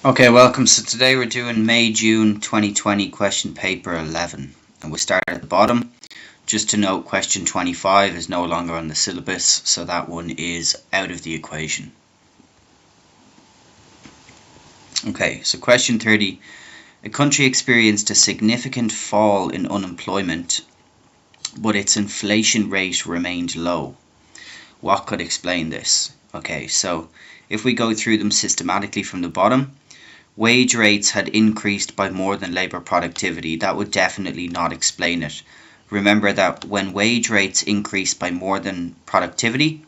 Okay, welcome. So today we're doing May-June 2020 question paper 11, and we'll start at the bottom. Just to note, question 25 is no longer on the syllabus, so that one is out of the equation. Okay, so question 30. A country experienced a significant fall in unemployment, but its inflation rate remained low. What could explain this? Okay, so if we go through them systematically from the bottom, wage rates had increased by more than labour productivity. That would definitely not explain it. Remember that when wage rates increase by more than productivity,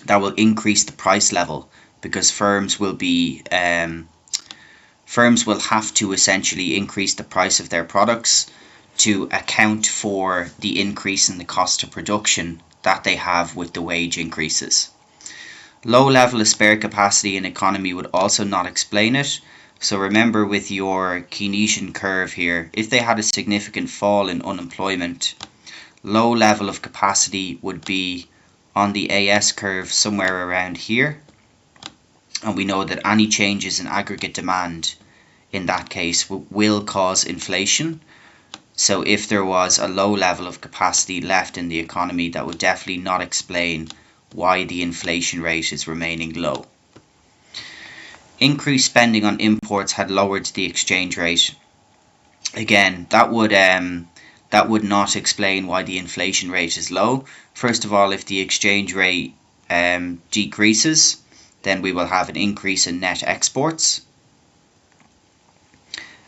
that will increase the price level because firms will have to essentially increase the price of their products to account for the increase in the cost of production that they have with the wage increases. Low level of spare capacity in economy would also not explain it. So remember with your Keynesian curve here, if they had a significant fall in unemployment, low level of capacity would be on the AS curve somewhere around here. And we know that any changes in aggregate demand in that case will cause inflation. So if there was a low level of capacity left in the economy, that would definitely not explain why the inflation rate is remaining low. Increased spending on imports had lowered the exchange rate. Again, that would not explain why the inflation rate is low. First of all, if the exchange rate decreases, then we will have an increase in net exports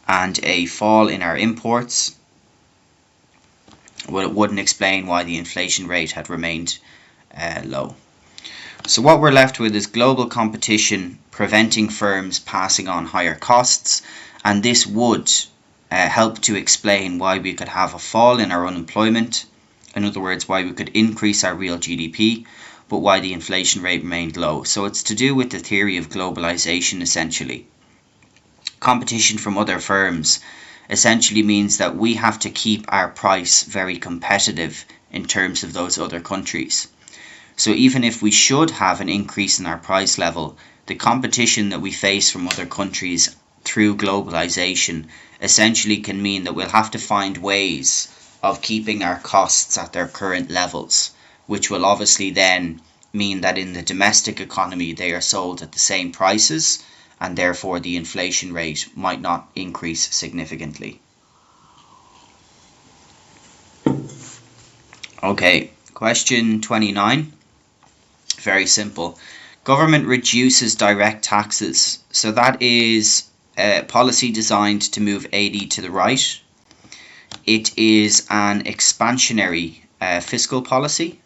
and a fall in our imports. Well, it wouldn't explain why the inflation rate had remained low. So what we're left with is global competition preventing firms passing on higher costs, and this would help to explain why we could have a fall in our unemployment. In other words, why we could increase our real GDP, but why the inflation rate remained low. So it's to do with the theory of globalization essentially. Competition from other firms essentially means that we have to keep our price very competitive in terms of those other countries. So even if we should have an increase in our price level, the competition that we face from other countries through globalization essentially can mean that we'll have to find ways of keeping our costs at their current levels, which will obviously then mean that in the domestic economy they are sold at the same prices, and therefore the inflation rate might not increase significantly. Okay, question 29. Very simple. Government reduces direct taxes. So that is a policy designed to move AD to the right. It is an expansionary fiscal policy.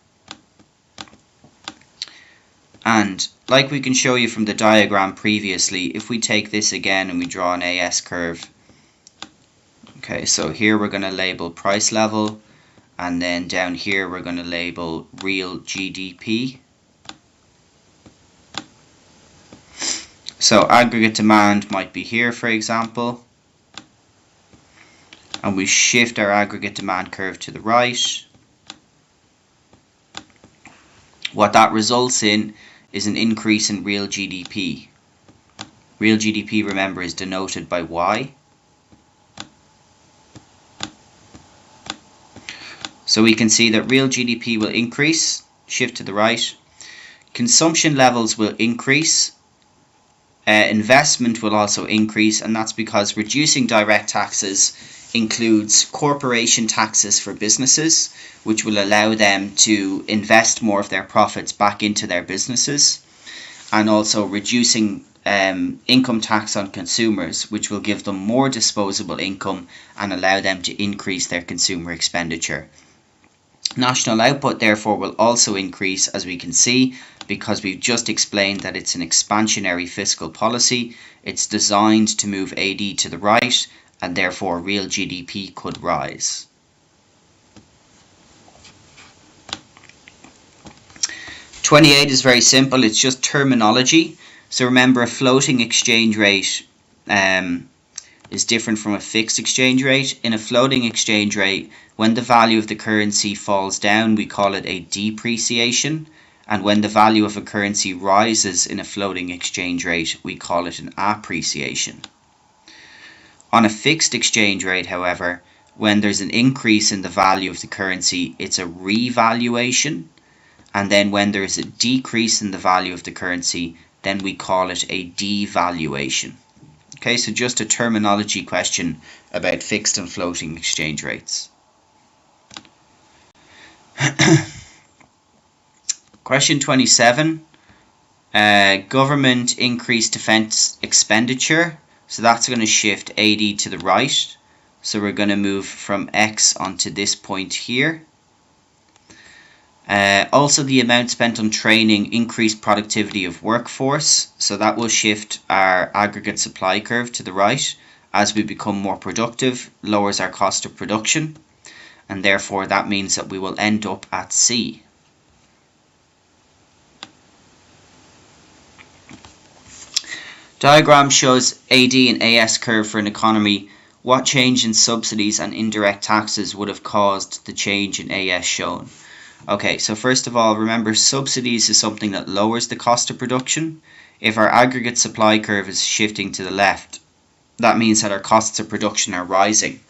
And like we can show you from the diagram previously, if we take this again and we draw an AS curve. Okay, so here we're going to label price level, and then down here we're going to label real GDP. So aggregate demand might be here, for example, and we shift our aggregate demand curve to the right. What that results in is an increase in real GDP. Real GDP, remember, is denoted by Y. So we can see that real GDP will increase, shift to the right. Consumption levels will increase. Investment will also increase, and that's because reducing direct taxes includes corporation taxes for businesses, which will allow them to invest more of their profits back into their businesses, and also reducing income tax on consumers, which will give them more disposable income and allow them to increase their consumer expenditure. National output, therefore, will also increase, as we can see, because we've just explained that it's an expansionary fiscal policy. It's designed to move AD to the right, and therefore real GDP could rise. '28 is very simple. It's just terminology. So remember, a floating exchange rate is different from a fixed exchange rate. In a floating exchange rate, when the value of the currency falls down, we call it a depreciation. And when the value of a currency rises in a floating exchange rate, we call it an appreciation. On a fixed exchange rate, however, when there's an increase in the value of the currency, it's a revaluation. And then when there's a decrease in the value of the currency, then we call it a devaluation. Okay, so just a terminology question about fixed and floating exchange rates. Question 27. Government increased defence expenditure. So that's going to shift AD to the right. So we're going to move from X onto this point here. Also, the amount spent on training increased productivity of workforce. So that will shift our aggregate supply curve to the right. As we become more productive, lowers our cost of production. And therefore that means that we will end up at C. Diagram shows AD and AS curve for an economy. What change in subsidies and indirect taxes would have caused the change in AS shown? Okay, so first of all, remember subsidies is something that lowers the cost of production. If our aggregate supply curve is shifting to the left, that means that our costs of production are rising.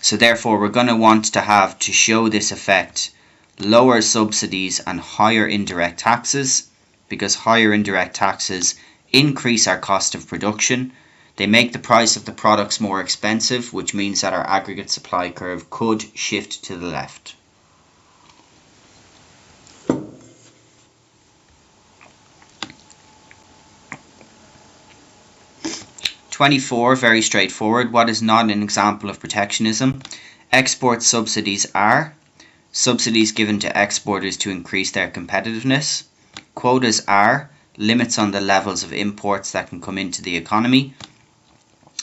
So therefore we're going to want to have, to show this effect, lower subsidies and higher indirect taxes, because higher indirect taxes increase our cost of production. They make the price of the products more expensive, which means that our aggregate supply curve could shift to the left. (24) Very straightforward. What is not an example of protectionism? Export subsidies are subsidies given to exporters to increase their competitiveness. Quotas are limits on the levels of imports that can come into the economy.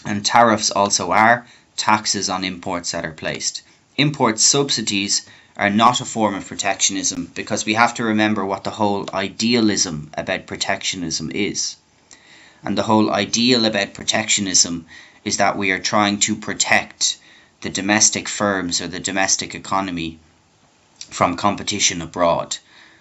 And tariffs also are taxes on imports that are placed. Import subsidies are not a form of protectionism, because we have to remember what the whole idealism about protectionism is. And the whole ideal about protectionism is that we are trying to protect the domestic firms or the domestic economy from competition abroad.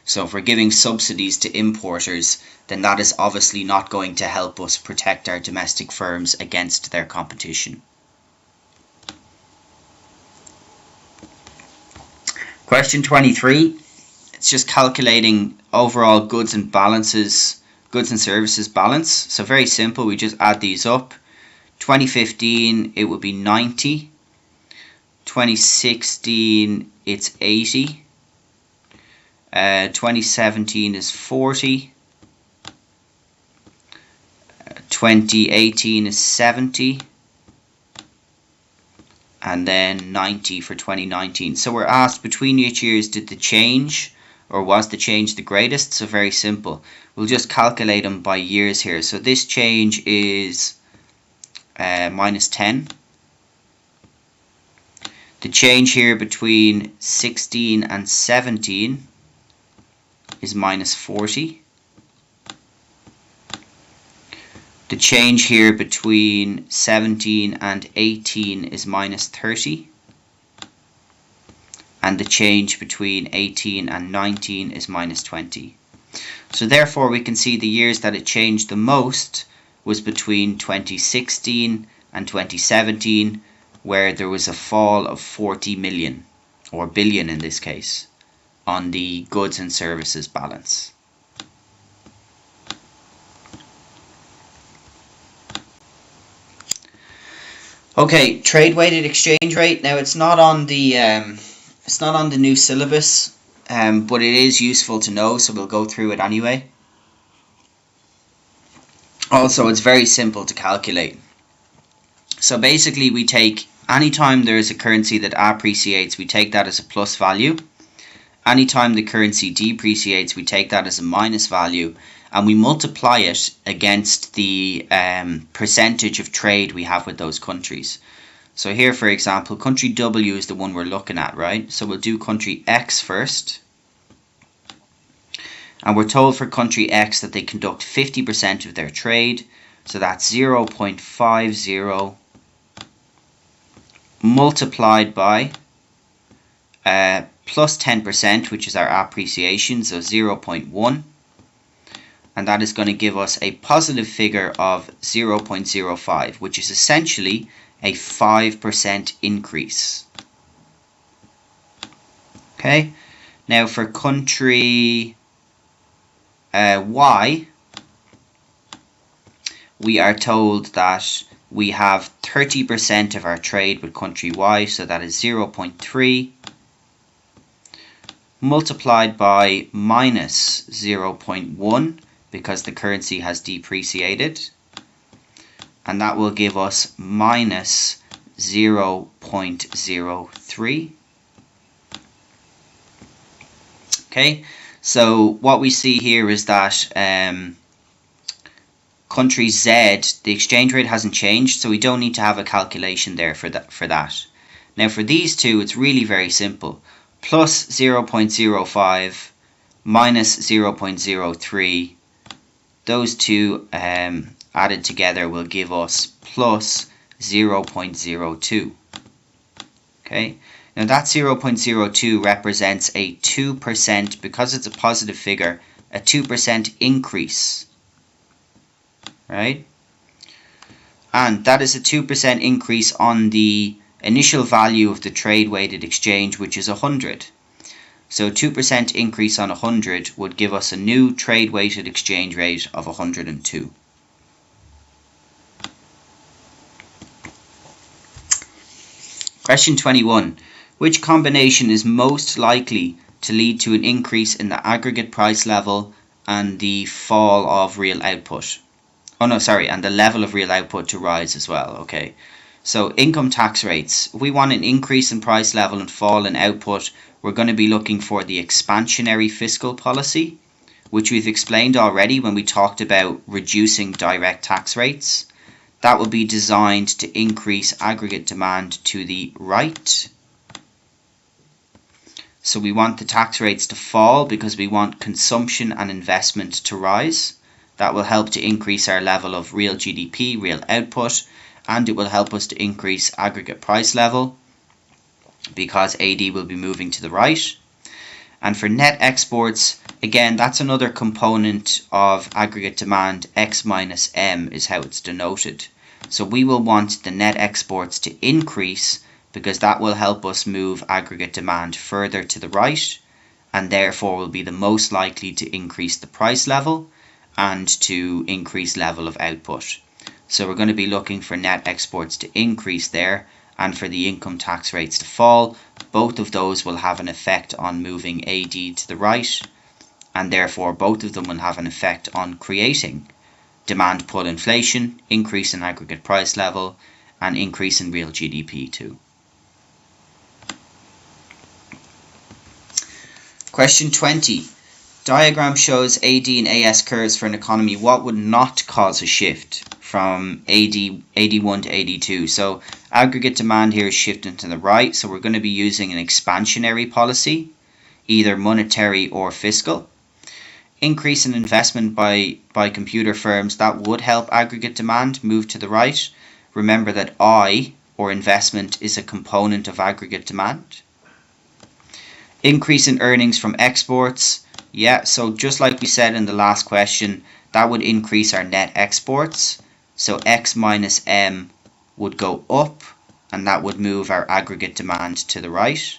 So if we're giving subsidies to importers, then that is obviously not going to help us protect our domestic firms against their competition. Question 23. It's just calculating overall goods and services balance. So very simple, we just add these up. 2015 it would be 90. 2016 it's 80. 2017 is 40. 2018 is 70. And then 90 for 2019. So we're asked, between which years did the change, or was the change the greatest? So very simple. We'll just calculate them by years here. So this change is minus 10. The change here between 16 and 17 is minus 40. The change here between 17 and 18 is minus 30. And the change between 18 and 19 is minus 20. So therefore we can see the years that it changed the most was between 2016 and 2017, where there was a fall of 40 million, or billion in this case, on the goods and services balance. Okay, trade weighted exchange rate. Now it's not on the new syllabus, but it is useful to know, so we'll go through it anyway. Also, it's very simple to calculate. So basically we take, anytime there is a currency that appreciates, we take that as a plus value. Anytime the currency depreciates, we take that as a minus value, and we multiply it against the percentage of trade we have with those countries. So here, for example, country W is the one we're looking at, right? So we'll do country X first. And we're told for country X that they conduct 50% of their trade. So that's 0.50 multiplied by plus 10%, which is our appreciation, so 0.1, and that is going to give us a positive figure of 0.05, which is essentially a 5% increase. Okay, now for country Y, we are told that we have 30% of our trade with country Y, so that is 0.3 multiplied by minus 0.1 because the currency has depreciated, and that will give us minus 0.03. Okay, so what we see here is that country Z, the exchange rate hasn't changed, so we don't need to have a calculation there for that. Now for these two, it's really very simple. Plus 0.05 minus 0.03, those two added together will give us plus 0.02. Okay, now that 0.02 represents a 2%, because it's a positive figure, a 2% increase, right? And that is a 2% increase on the initial value of the trade weighted exchange, which is 100. So 2% increase on 100 would give us a new trade weighted exchange rate of 102. Question 21. Which combination is most likely to lead to an increase in the aggregate price level and the fall of real output? Oh no, sorry, and the level of real output to rise as well. Okay, so income tax rates. If we want an increase in price level and fall in output, we're going to be looking for the expansionary fiscal policy, which we've explained already when we talked about reducing direct tax rates. That will be designed to increase aggregate demand to the right. So we want the tax rates to fall because we want consumption and investment to rise. That will help to increase our level of real GDP, real output, and it will help us to increase aggregate price level because AD will be moving to the right. And for net exports, again, that's another component of aggregate demand. X minus M is how it's denoted. So we will want the net exports to increase because that will help us move aggregate demand further to the right, and therefore will be the most likely to increase the price level and to increase level of output. So we're going to be looking for net exports to increase there and for the income tax rates to fall. Both of those will have an effect on moving AD to the right, and therefore both of them will have an effect on creating demand pull inflation, increase in aggregate price level, and increase in real GDP too. Question 20. Diagram shows AD and AS curves for an economy. What would not cause a shift from AD1 to AD2? So aggregate demand here is shifting to the right, so we're going to be using an expansionary policy, either monetary or fiscal. Increase in investment by computer firms, that would help aggregate demand move to the right. Remember that I, or investment, is a component of aggregate demand. Increase in earnings from exports. Yeah, so just like we said in the last question, that would increase our net exports. So X minus M would go up, and that would move our aggregate demand to the right.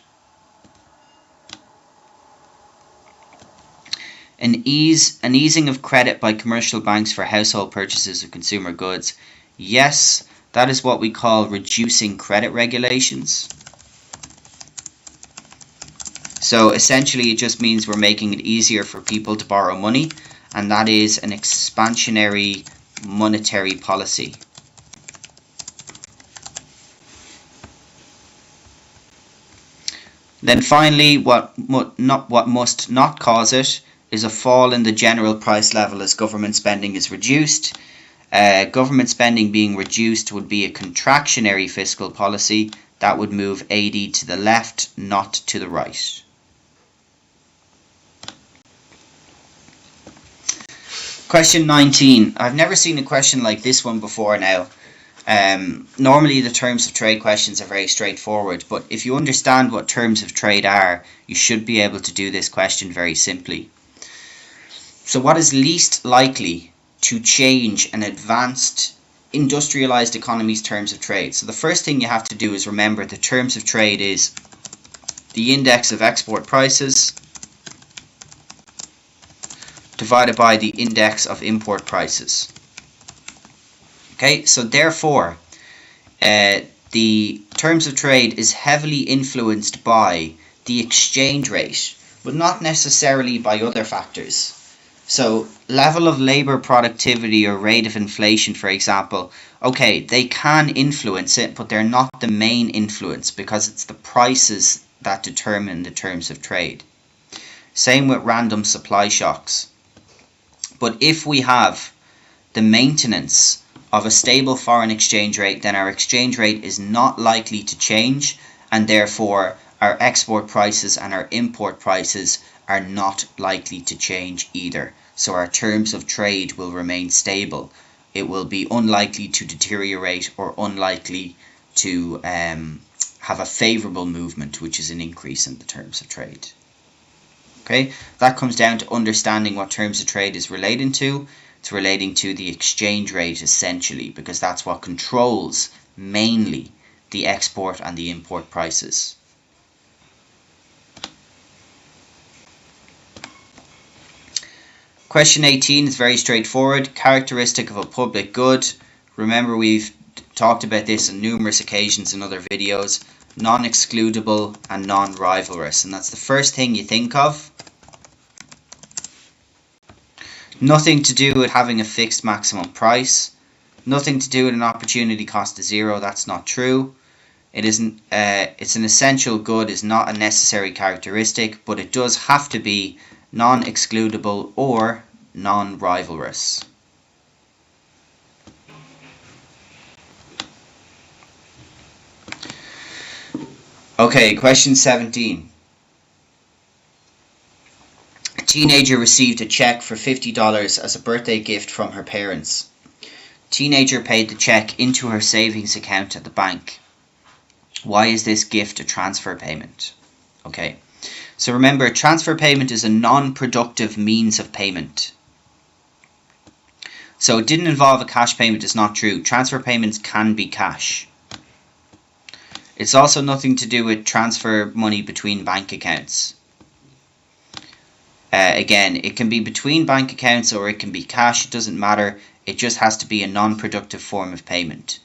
An easing of credit by commercial banks for household purchases of consumer goods. Yes, that is what we call reducing credit regulations. So essentially it just means we're making it easier for people to borrow money, and that is an expansionary monetary policy. Then finally, what must not cause it is a fall in the general price level as government spending is reduced. Government spending being reduced would be a contractionary fiscal policy that would move AD to the left, not to the right. Question 19. I've never seen a question like this one before now. Normally the terms of trade questions are very straightforward, but if you understand what terms of trade are, you should be able to do this question very simply. So what is least likely to change an advanced industrialized economy's terms of trade? So the first thing you have to do is remember the terms of trade is the index of export prices divided by the index of import prices. Okay, so therefore, the terms of trade is heavily influenced by the exchange rate, but not necessarily by other factors. So level of labor productivity or rate of inflation, for example, okay, they can influence it, but they're not the main influence because it's the prices that determine the terms of trade. Same with random supply shocks. But if we have the maintenance of a stable foreign exchange rate, then our exchange rate is not likely to change, and therefore our export prices and our import prices are not likely to change either. So our terms of trade will remain stable. It will be unlikely to deteriorate or unlikely to have a favourable movement, which is an increase in the terms of trade. Okay, that comes down to understanding what terms of trade is relating to. It's relating to the exchange rate essentially, because that's what controls mainly the export and the import prices. Question 18 is very straightforward. Characteristic of a public good. Remember, we've talked about this on numerous occasions in other videos. Non-excludable and non-rivalrous, and that's the first thing you think of. Nothing to do with having a fixed maximum price. Nothing to do with an opportunity cost of zero. That's not true. It isn't. It's an essential good is not a necessary characteristic, but it does have to be non-excludable or non-rivalrous. Okay, question 17. A teenager received a check for $50 as a birthday gift from her parents. Teenager paid the check into her savings account at the bank. Why is this gift a transfer payment? Okay, so remember, transfer payment is a non-productive means of payment. So it didn't involve a cash payment is not true. Transfer payments can be cash. It's also nothing to do with transfer money between bank accounts. Again, it can be between bank accounts or it can be cash. It doesn't matter. It just has to be a non-productive form of payment.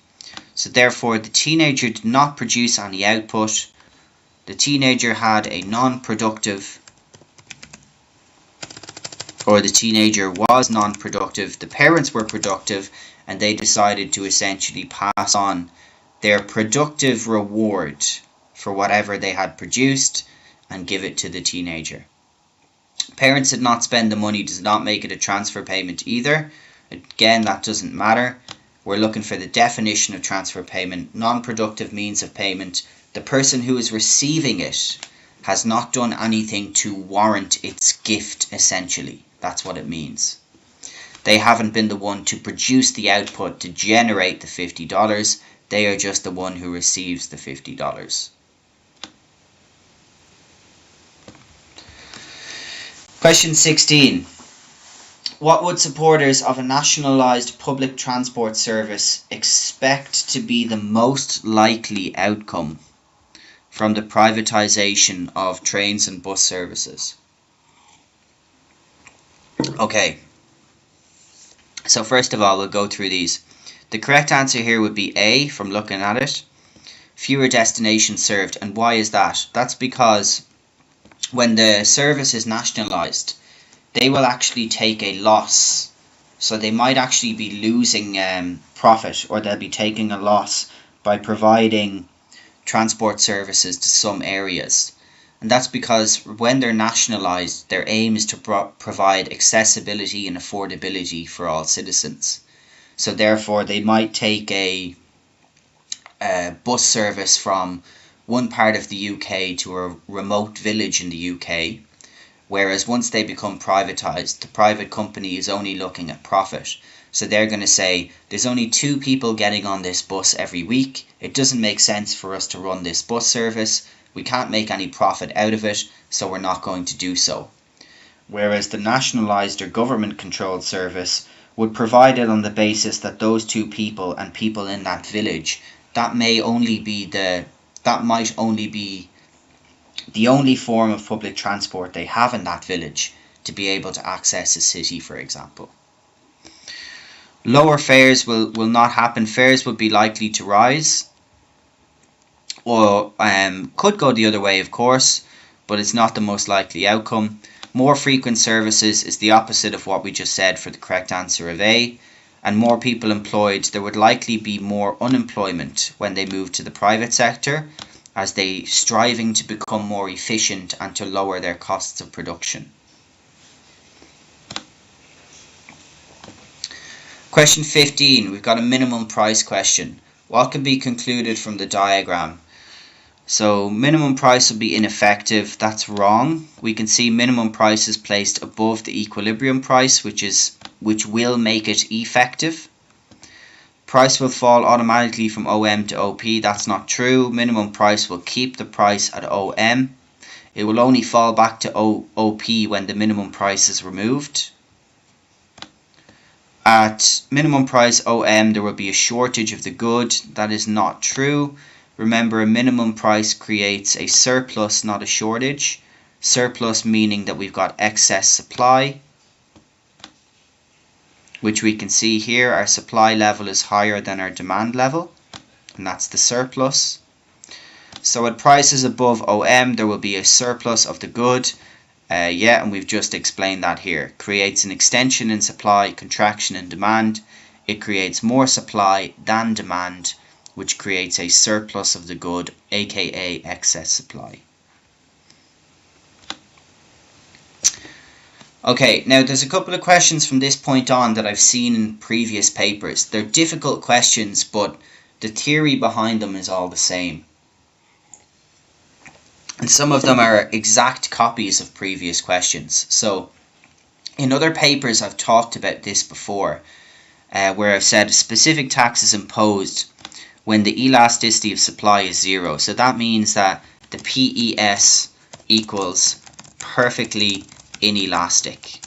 So therefore, the teenager did not produce any output. The teenager had a non-productive, or the teenager was non-productive. The parents were productive, and they decided to essentially pass on their productive reward for whatever they had produced and give it to the teenager. Parents did not spend the money does not make it a transfer payment either. Again, that doesn't matter. We're looking for the definition of transfer payment. Non-productive means of payment. The person who is receiving it has not done anything to warrant its gift, essentially. That's what it means. They haven't been the one to produce the output to generate the $50. They are just the one who receives the $50. Question 16. What would supporters of a nationalised public transport service expect to be the most likely outcome from the privatisation of trains and bus services? Okay, so first of all, we'll go through these. The correct answer here would be A, from looking at it. Fewer destinations served. And why is that? That's because when the service is nationalised, they will actually take a loss. So they might actually be losing profit, or they'll be taking a loss by providing transport services to some areas. And that's because when they're nationalised, their aim is to provide accessibility and affordability for all citizens. So therefore, they might take a bus service from one part of the UK to a remote village in the UK, Whereas once they become privatized, the private company is only looking at profit. So they're going to say, there's only 2 people getting on this bus every week. It doesn't make sense for us to run this bus service. We can't make any profit out of it, so we're not going to do so. Whereas the nationalised or government-controlled service would provide it on the basis that those 2 people and people in that village, that might only be the only form of public transport they have in that village to be able to access a city, for example. Lower fares will not happen. Fares would be likely to rise, or could go the other way, of course, but it's not the most likely outcome. More frequent services is the opposite of what we just said for the correct answer of A. And more people employed, there would likely be more unemployment when they move to the private sector, as they striving to become more efficient and to lower their costs of production. Question 15, we've got a minimum price question. What can be concluded from the diagram? So minimum price will be ineffective. That's wrong. We can see minimum price is placed above the equilibrium price, which will make it effective. Price will fall automatically from OM to OP. That's not true. Minimum price will keep the price at OM. It will only fall back to OP when the minimum price is removed. At minimum price OM, there will be a shortage of the good. That is not true. Remember, a minimum price creates a surplus, not a shortage. Surplus meaning that we've got excess supply, which we can see here. Our supply level is higher than our demand level, and that's the surplus. So at prices above OM, there will be a surplus of the good. And we've just explained that here. Creates an extension in supply, contraction in demand. It creates more supply than demand, which creates a surplus of the good, aka excess supply. Okay, now there's a couple of questions from this point on that I've seen in previous papers. They're difficult questions, but the theory behind them is all the same. And some of them are exact copies of previous questions. So in other papers I've talked about this before, where I've said a specific tax is imposed when the elasticity of supply is 0. So that means that the PES equals perfectly inelastic.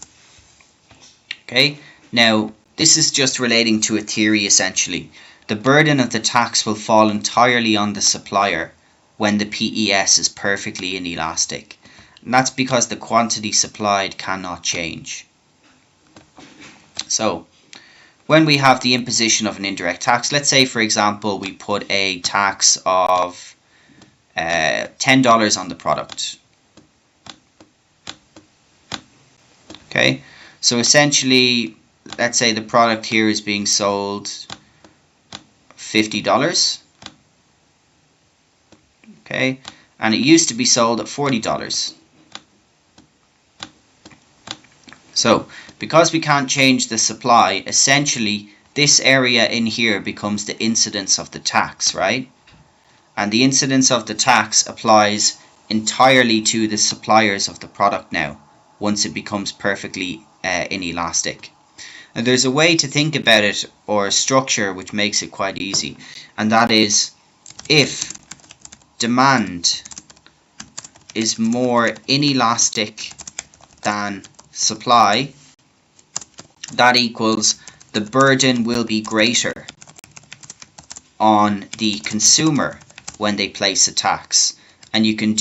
Okay, now this is just relating to a theory essentially. The burden of the tax will fall entirely on the supplier when the PES is perfectly inelastic. And that's because the quantity supplied cannot change. So when we have the imposition of an indirect tax, let's say for example we put a tax of $10 on the product. Okay, so essentially let's say the product here is being sold $50. Okay, and it used to be sold at $40. So because we can't change the supply, essentially this area in here becomes the incidence of the tax, right? And the incidence of the tax applies entirely to the suppliers of the product now, once it becomes perfectly inelastic. And there's a way to think about it, or a structure, which makes it quite easy, and that is if demand is more inelastic than supply, that equals the burden will be greater on the consumer when they place a tax. And you can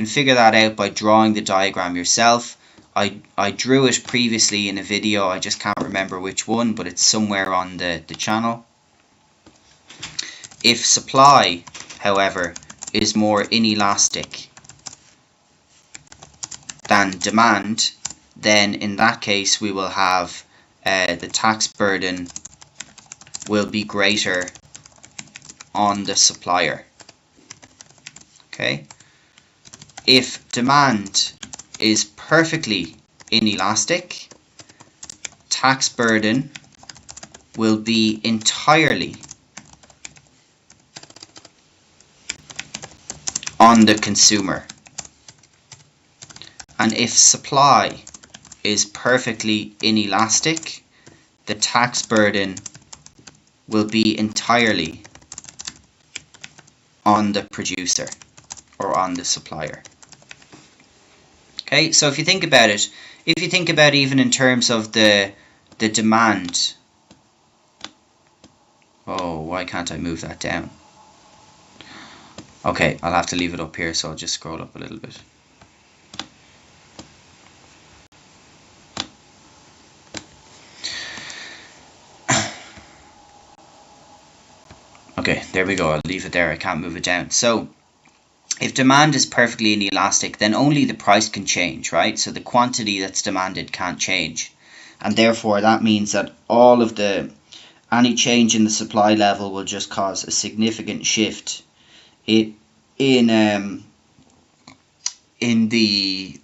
figure that out by drawing the diagram yourself. I drew it previously in a video, I just can't remember which one, but it's somewhere on the channel. If supply, however, is more inelastic than demand, then in that case we will have the tax burden will be greater on the supplier. Okay, if demand is perfectly inelastic, tax burden will be entirely on the consumer. And if supply is perfectly inelastic, the tax burden will be entirely on the producer or on the supplier. Okay, so if you think about it, even in terms of the demand, oh, why can't I move that down? Okay, I'll have to leave it up here, so I'll just scroll up a little bit. Okay, there we go, I'll leave it there, I can't move it down. So, if demand is perfectly inelastic, then only the price can change, right? So the quantity that's demanded can't change. And therefore that means that any change in the supply level will just cause a significant shift in the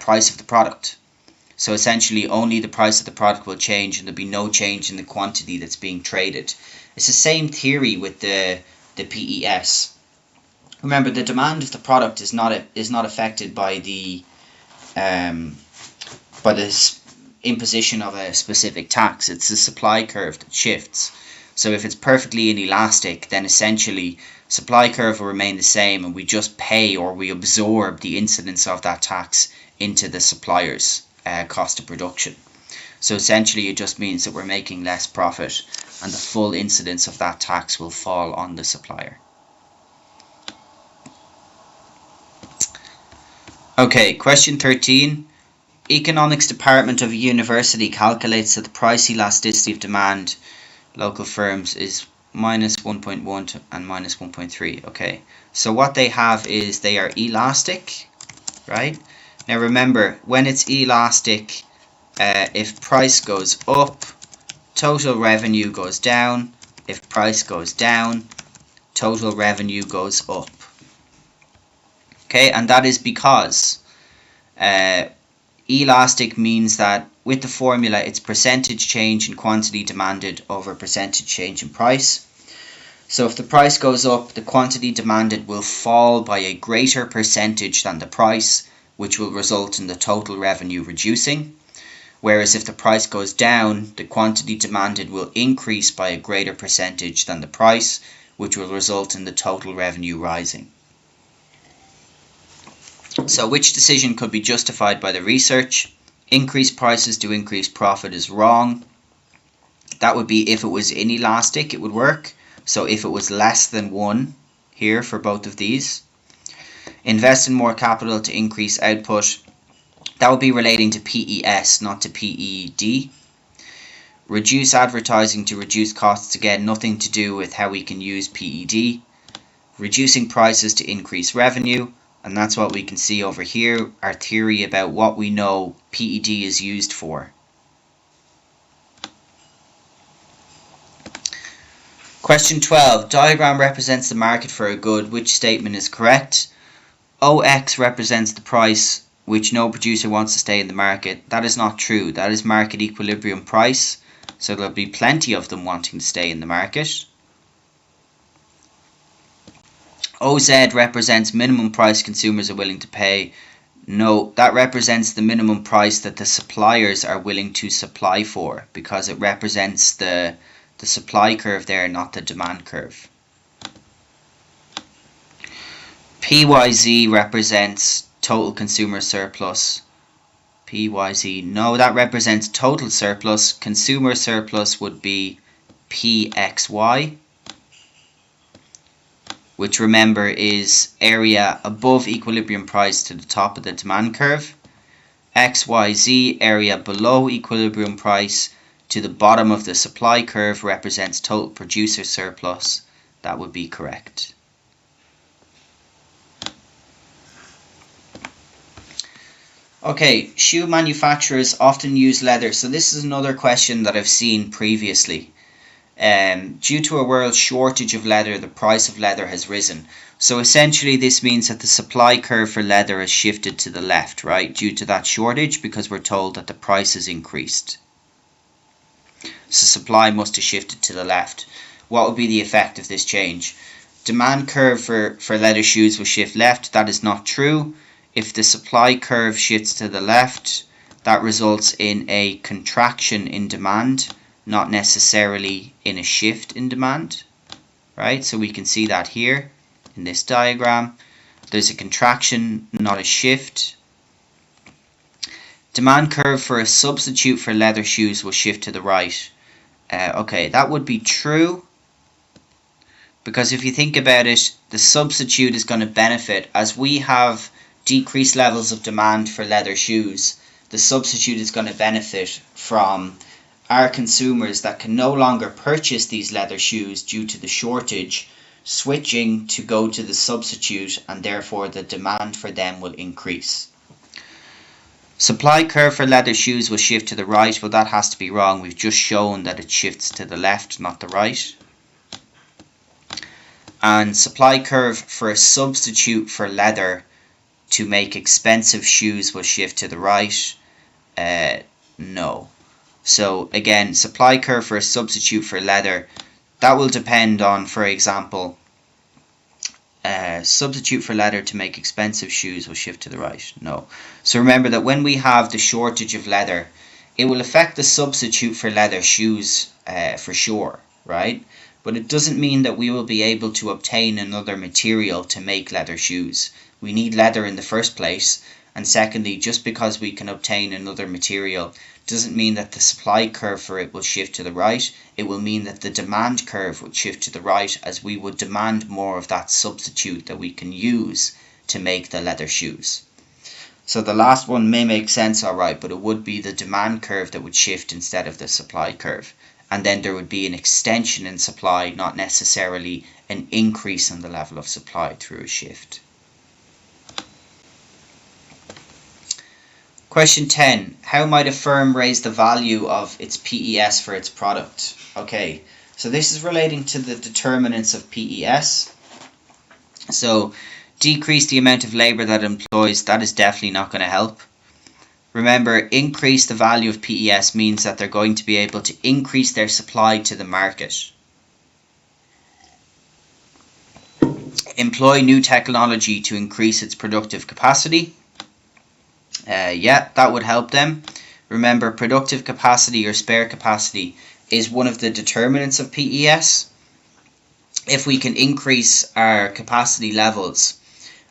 price of the product. So essentially only the price of the product will change, and there'll be no change in the quantity that's being traded. It's the same theory with the PES. Remember, the demand of the product is not affected by the imposition of a specific tax. It's the supply curve that shifts. So if it's perfectly inelastic, then essentially supply curve will remain the same, and we just pay, or we absorb, the incidence of that tax into the supplier's cost of production. So essentially it just means that we're making less profit, and the full incidence of that tax will fall on the supplier. Okay, question 13. Economics department of a university calculates that the price elasticity of demand local firms is minus 1.1 and minus 1.3. Okay, so what they have is they are elastic, right? Now remember, when it's elastic, if price goes up, total revenue goes down. If price goes down, total revenue goes up. Okay, and that is because elastic means that with the formula it's percentage change in quantity demanded over percentage change in price. So if the price goes up, the quantity demanded will fall by a greater percentage than the price, which will result in the total revenue reducing. Whereas if the price goes down, the quantity demanded will increase by a greater percentage than the price, which will result in the total revenue rising. So which decision could be justified by the research? Increase prices to increase profit is wrong. That would be if it was inelastic, it would work. So if it was less than 1 here for both of these. Invest in more capital to increase output. That would be relating to PES, not to PED. Reduce advertising to reduce costs. Again, nothing to do with how we can use PED. Reducing prices to increase revenue. And that's what we can see over here, our theory about what we know PED is used for. Question 12. Diagram represents the market for a good. Which statement is correct? OX represents the price which no producer wants to stay in the market. That is not true. That is market equilibrium price. So there'll be plenty of them wanting to stay in the market. OZ represents minimum price consumers are willing to pay. No, that represents the minimum price that the suppliers are willing to supply for, because it represents the supply curve there, not the demand curve. PYZ represents total consumer surplus. PYZ, no, that represents total surplus. Consumer surplus would be PXY, which remember is area above equilibrium price to the top of the demand curve. XYZ, area below equilibrium price to the bottom of the supply curve, represents total producer surplus. That would be correct. Okay, shoe manufacturers often use leather. So this is another question that I've seen previously. Due to a world shortage of leather, the price of leather has risen. So essentially this means that the supply curve for leather has shifted to the left, right, due to that shortage, because we're told that the price has increased. So supply must have shifted to the left. What would be the effect of this change? Demand curve for leather shoes will shift left. That is not true. If the supply curve shifts to the left, that results in a contraction in demand, not necessarily in a shift in demand, right? So we can see that here in this diagram. There's a contraction, not a shift. Demand curve for a substitute for leather shoes will shift to the right. Okay, that would be true, because if you think about it, the substitute is going to benefit. As we have decreased levels of demand for leather shoes, the substitute is going to benefit from our consumers that can no longer purchase these leather shoes due to the shortage, switching to go to the substitute, and therefore the demand for them will increase. Supply curve for leather shoes will shift to the right. Well, that has to be wrong. We've just shown that it shifts to the left, not the right. And supply curve for a substitute for leather to make expensive shoes will shift to the right. No. So again, supply curve for a substitute for leather, that will depend on, for example, substitute for leather to make expensive shoes will shift to the right. No. So remember that when we have the shortage of leather, it will affect the substitute for leather shoes for sure, right? But it doesn't mean that we will be able to obtain another material to make leather shoes. We need leather in the first place, and secondly, just because we can obtain another material doesn't mean that the supply curve for it will shift to the right. It will mean that the demand curve would shift to the right, as we would demand more of that substitute that we can use to make the leather shoes. So the last one may make sense, alright, but it would be the demand curve that would shift instead of the supply curve. And then there would be an extension in supply, not necessarily an increase in the level of supply through a shift. Question 10. How might a firm raise the value of its PES for its product? Okay, so this is relating to the determinants of PES. So decrease the amount of labour that it employs, that is definitely not going to help. Remember, increase the value of PES means that they're going to be able to increase their supply to the market. Employ new technology to increase its productive capacity. Yeah, that would help them. Remember, productive capacity or spare capacity is one of the determinants of PES. If we can increase our capacity levels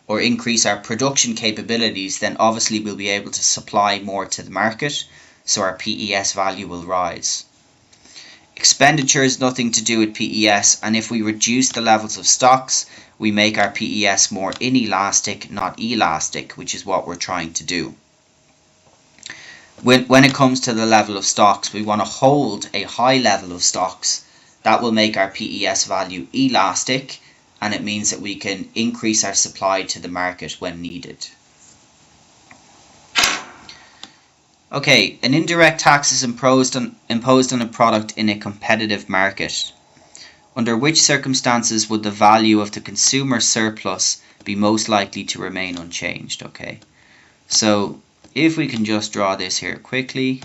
or increase our production capabilities, then obviously we'll be able to supply more to the market, so our PES value will rise. Expenditure has nothing to do with PES, and if we reduce the levels of stocks, we make our PES more inelastic, not elastic, which is what we're trying to do. When it comes to the level of stocks, we want to hold a high level of stocks. That will make our PES value elastic, and it means that we can increase our supply to the market when needed. Okay, an indirect tax is imposed on a product in a competitive market. Under which circumstances would the value of the consumer surplus be most likely to remain unchanged? Okay, so if we can just draw this here quickly.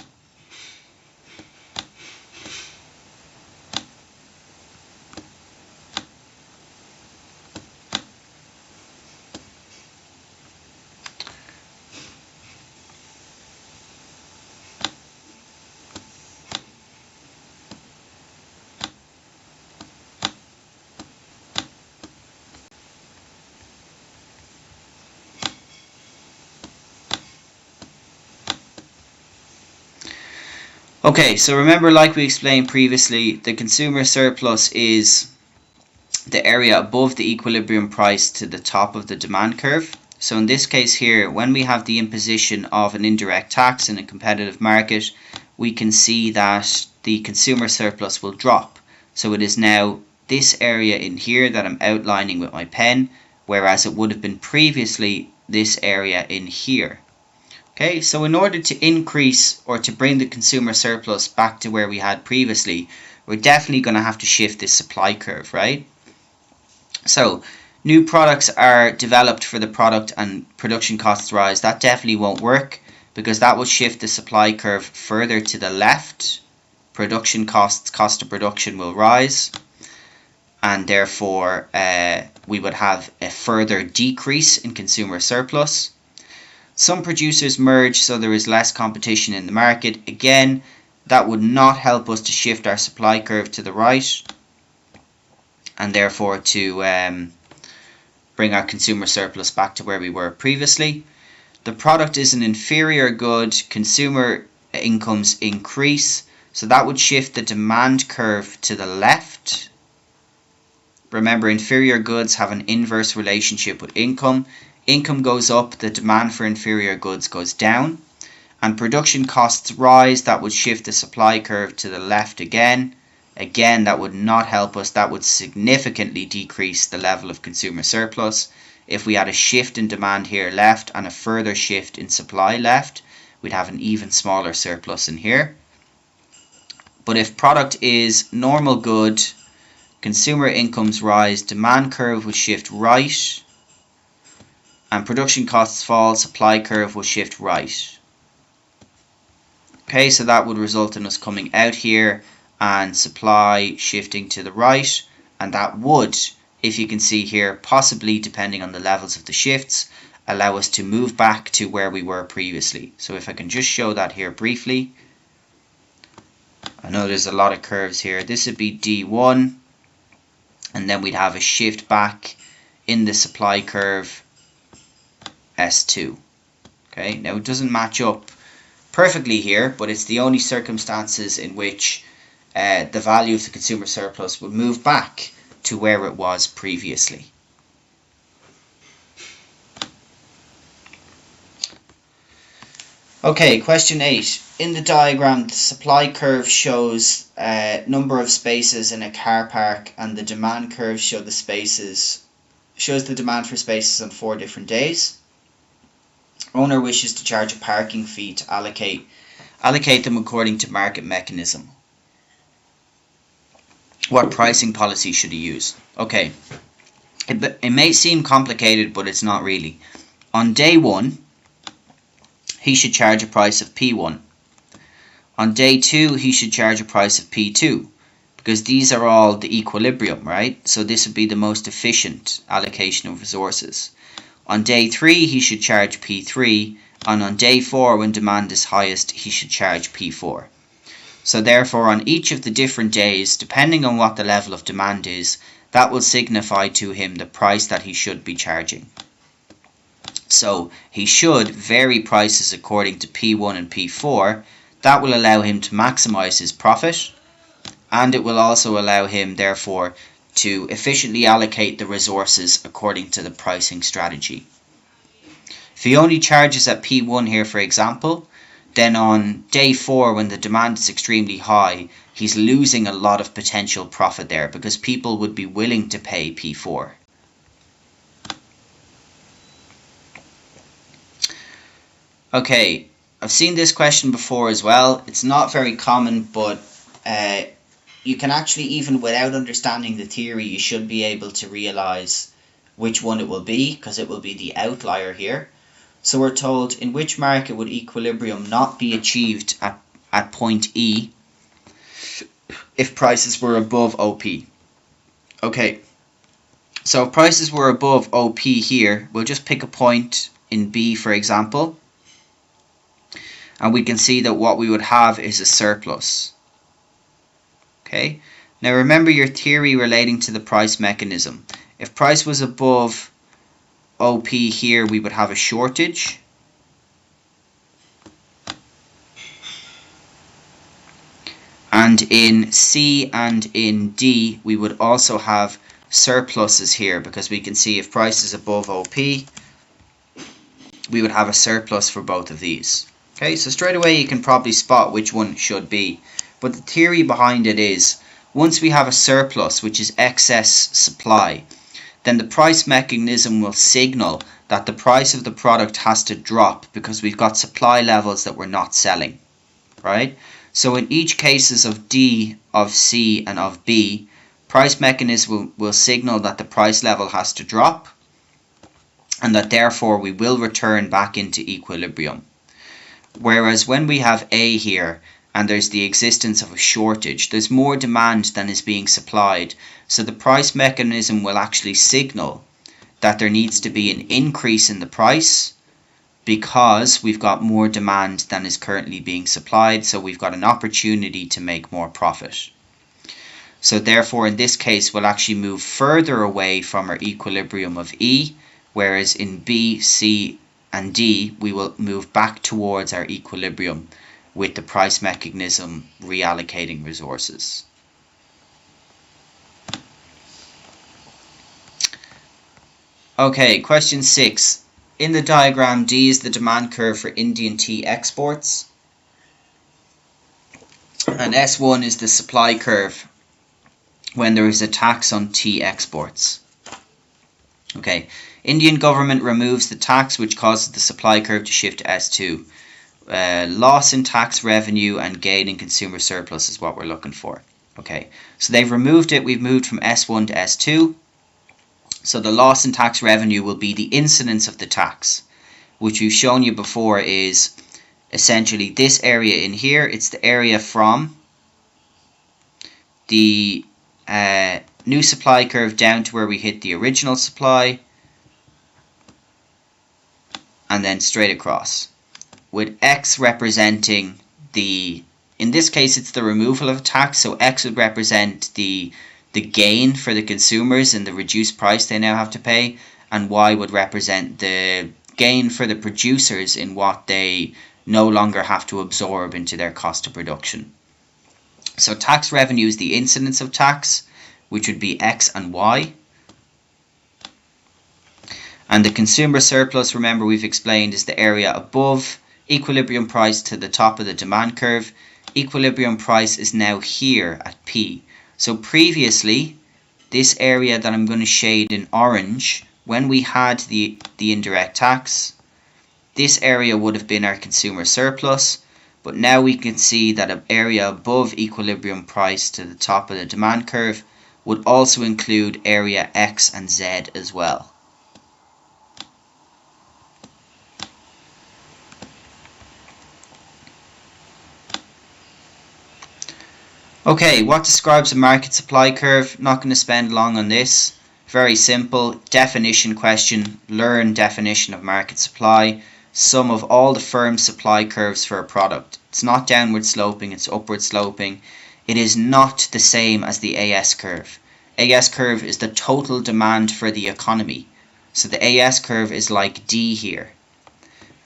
Okay, so remember, like we explained previously, the consumer surplus is the area above the equilibrium price to the top of the demand curve. So in this case here, when we have the imposition of an indirect tax in a competitive market, we can see that the consumer surplus will drop. So it is now this area in here that I'm outlining with my pen, whereas it would have been previously this area in here. Okay, so in order to increase or to bring the consumer surplus back to where we had previously, we're definitely going to have to shift this supply curve, right? So new products are developed for the product and production costs rise. That definitely won't work, because that will shift the supply curve further to the left. Production costs, cost of production will rise, and therefore we would have a further decrease in consumer surplus. Some producers merge, so there is less competition in the market. Again, that would not help us to shift our supply curve to the right, and therefore to bring our consumer surplus back to where we were previously. The product is an inferior good, consumer incomes increase, so that would shift the demand curve to the left. Remember, inferior goods have an inverse relationship with income. Income goes up, the demand for inferior goods goes down. And production costs rise, that would shift the supply curve to the left again. Again, that would not help us. That would significantly decrease the level of consumer surplus. If we had a shift in demand here left and a further shift in supply left, we'd have an even smaller surplus in here. But if product is normal good, consumer incomes rise, demand curve will shift right, and production costs fall, supply curve will shift right. Okay, so that would result in us coming out here and supply shifting to the right, and that would, if you can see here, possibly depending on the levels of the shifts, allow us to move back to where we were previously. So if I can just show that here briefly. I know there's a lot of curves here. This would be D1, and then we'd have a shift back in the supply curve S2. Okay, now it doesn't match up perfectly here, but it's the only circumstances in which the value of the consumer surplus would move back to where it was previously. Okay, question 8. In the diagram, the supply curve shows number of spaces in a car park, and the demand curve shows the demand for spaces on 4 different days. Owner wishes to charge a parking fee to allocate them according to market mechanism. What pricing policy should he use? Okay, it may seem complicated, but it's not really. On day 1, he should charge a price of P1. On day 2, he should charge a price of P2, because these are all the equilibrium, right? So this would be the most efficient allocation of resources. On day 3, he should charge P3, and on day 4, when demand is highest, he should charge P4. So therefore, on each of the different days, depending on what the level of demand is, that will signify to him the price that he should be charging. So he should vary prices according to P1 and P4. That will allow him to maximize his profit, and it will also allow him, therefore, to efficiently allocate the resources according to the pricing strategy. If he only charges at P1 here, for example, then on day 4, when the demand is extremely high, he's losing a lot of potential profit there, because people would be willing to pay P4. Okay, I've seen this question before as well. It's not very common, but you can actually, even without understanding the theory, you should be able to realize which one it will be, because it will be the outlier here. So we're told, in which market would equilibrium not be achieved at point E if prices were above OP? Okay, so if prices were above OP here, we'll just pick a point in B, for example, and we can see that what we would have is a surplus. Okay, now remember your theory relating to the price mechanism. If price was above OP here, we would have a shortage. And in C and in D, we would also have surpluses here, because we can see if price is above OP, we would have a surplus for both of these. Okay, so straight away you can probably spot which one it should be. But the theory behind it is, once we have a surplus, which is excess supply, then the price mechanism will signal that the price of the product has to drop, because we've got supply levels that we're not selling, right? So in each cases of D, of C, and of B, price mechanism will signal that the price level has to drop, and that therefore we will return back into equilibrium. Whereas when we have A here, and there's the existence of a shortage, there's more demand than is being supplied, so the price mechanism will actually signal that there needs to be an increase in the price because we've got more demand than is currently being supplied, so we've got an opportunity to make more profit. So therefore, in this case, we'll actually move further away from our equilibrium of E, whereas in B, C, and D, we will move back towards our equilibrium with the price mechanism reallocating resources. Okay, question 6. In the diagram, D is the demand curve for Indian tea exports, and S1 is the supply curve when there is a tax on tea exports. Okay, Indian government removes the tax, which causes the supply curve to shift to S2. Loss in tax revenue and gain in consumer surplus is what we're looking for. Okay, so they've removed it. We've moved from S1 to S2. So the loss in tax revenue will be the incidence of the tax, which we've shown you before is essentially this area in here. It's the area from the new supply curve down to where we hit the original supply, and then straight across, with X representing the, in this case it's the removal of a tax, so X would represent the gain for the consumers and the reduced price they now have to pay, and Y would represent the gain for the producers in what they no longer have to absorb into their cost of production. So tax revenue is the incidence of tax, which would be X and Y. And the consumer surplus, remember we've explained, is the area above equilibrium price to the top of the demand curve. Equilibrium price is now here at P. So previously, this area that I'm going to shade in orange, when we had the indirect tax, this area would have been our consumer surplus. But now we can see that an area above equilibrium price to the top of the demand curve would also include area X and Z as well. Okay, what describes a market supply curve? Not going to spend long on this. Very simple. Definition question. Learn definition of market supply. Sum of all the firm's supply curves for a product. It's not downward sloping, it's upward sloping. It is not the same as the AS curve. AS curve is the total demand for the economy. So the AS curve is like D here.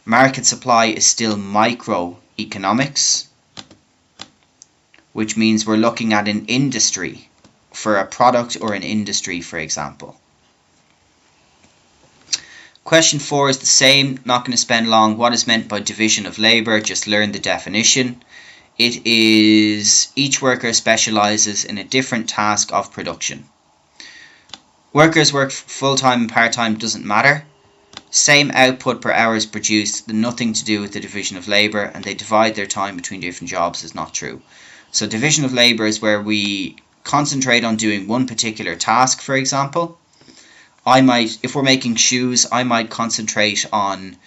Market supply is still microeconomics, which means we're looking at an industry for a product or an industry, for example. Question 4 is the same, not going to spend long. What is meant by division of labour? Just learn the definition. It is each worker specialises in a different task of production. Workers work full-time and part-time, doesn't matter. Same output per hour is produced, nothing to do with the division of labour, and they divide their time between different jobs is not true. So division of labour is where we concentrate on doing one particular task, for example. If we're making shoes, I might concentrate on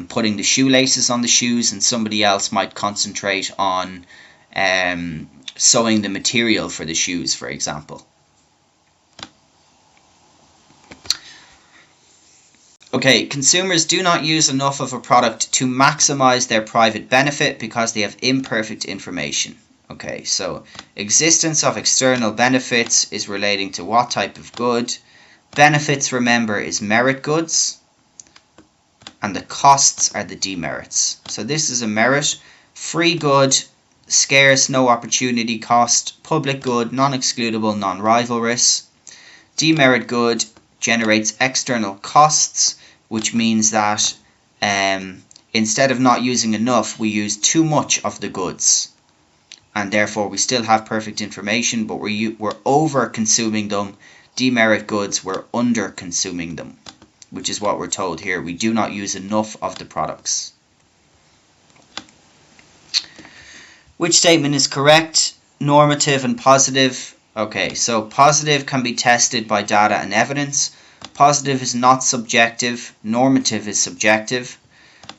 putting the shoelaces on the shoes, and somebody else might concentrate on sewing the material for the shoes, for example. Okay, consumers do not use enough of a product to maximize their private benefit because they have imperfect information. Okay, so existence of external benefits is relating to what type of good. Benefits, remember, is merit goods, and the costs are the demerits. So this is a merit. Free good, scarce, no opportunity cost. Public good, non-excludable, non-rivalrous. Demerit good generates external costs, which means that instead of not using enough, we use too much of the goods. And therefore we still have perfect information, but we're over consuming them. Demerit goods, we're under consuming them, which is what we're told here. We do not use enough of the products. Which statement is correct? Normative and positive. Okay, so positive can be tested by data and evidence. Positive is not subjective. Normative is subjective.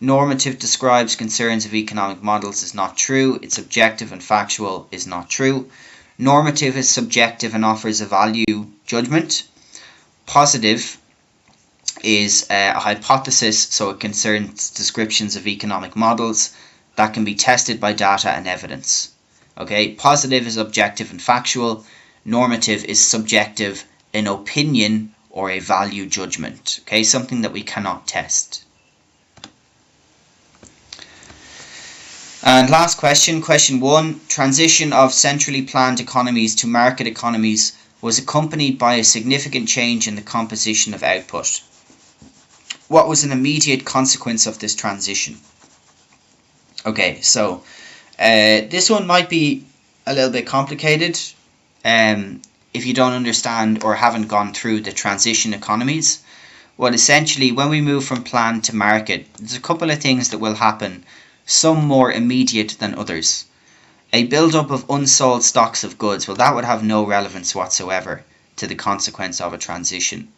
Normative describes concerns of economic models is not true. It's objective and factual is not true. Normative is subjective and offers a value judgment. Positive is a hypothesis, so it concerns descriptions of economic models that can be tested by data and evidence. Okay, positive is objective and factual, normative is subjective, an opinion or a value judgment. Okay, something that we cannot test. And last question, question 1. Transition of centrally planned economies to market economies was accompanied by a significant change in the composition of output. What was an immediate consequence of this transition? Okay, so this one might be a little bit complicated if you don't understand or haven't gone through the transition economies. Well, essentially, when we move from planned to market, there's a couple of things that will happen, some more immediate than others. A build-up of unsold stocks of goods, well, that would have no relevance whatsoever to the consequence of a transition.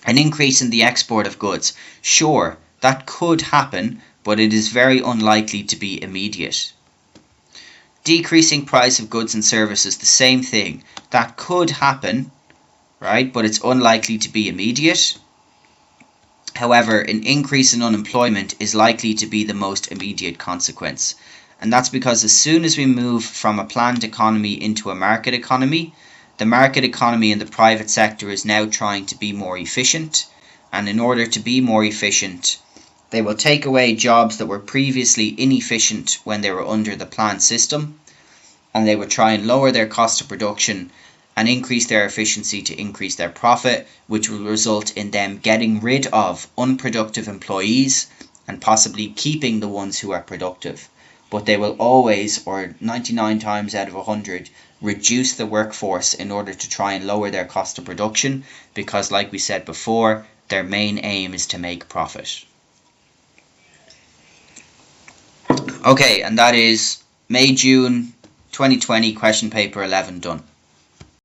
An increase in the export of goods, sure, that could happen, but it is very unlikely to be immediate. Decreasing price of goods and services, the same thing. That could happen, right, but it's unlikely to be immediate. However, an increase in unemployment is likely to be the most immediate consequence. And that's because as soon as we move from a planned economy into a market economy, the market economy in the private sector is now trying to be more efficient. And in order to be more efficient, they will take away jobs that were previously inefficient when they were under the planned system. And they will try and lower their cost of production and increase their efficiency to increase their profit, which will result in them getting rid of unproductive employees and possibly keeping the ones who are productive. But they will always, or 99 times out of 100, reduce the workforce in order to try and lower their cost of production, because like we said before, their main aim is to make profit. Okay, and that is May-June 2020 question paper 11 done.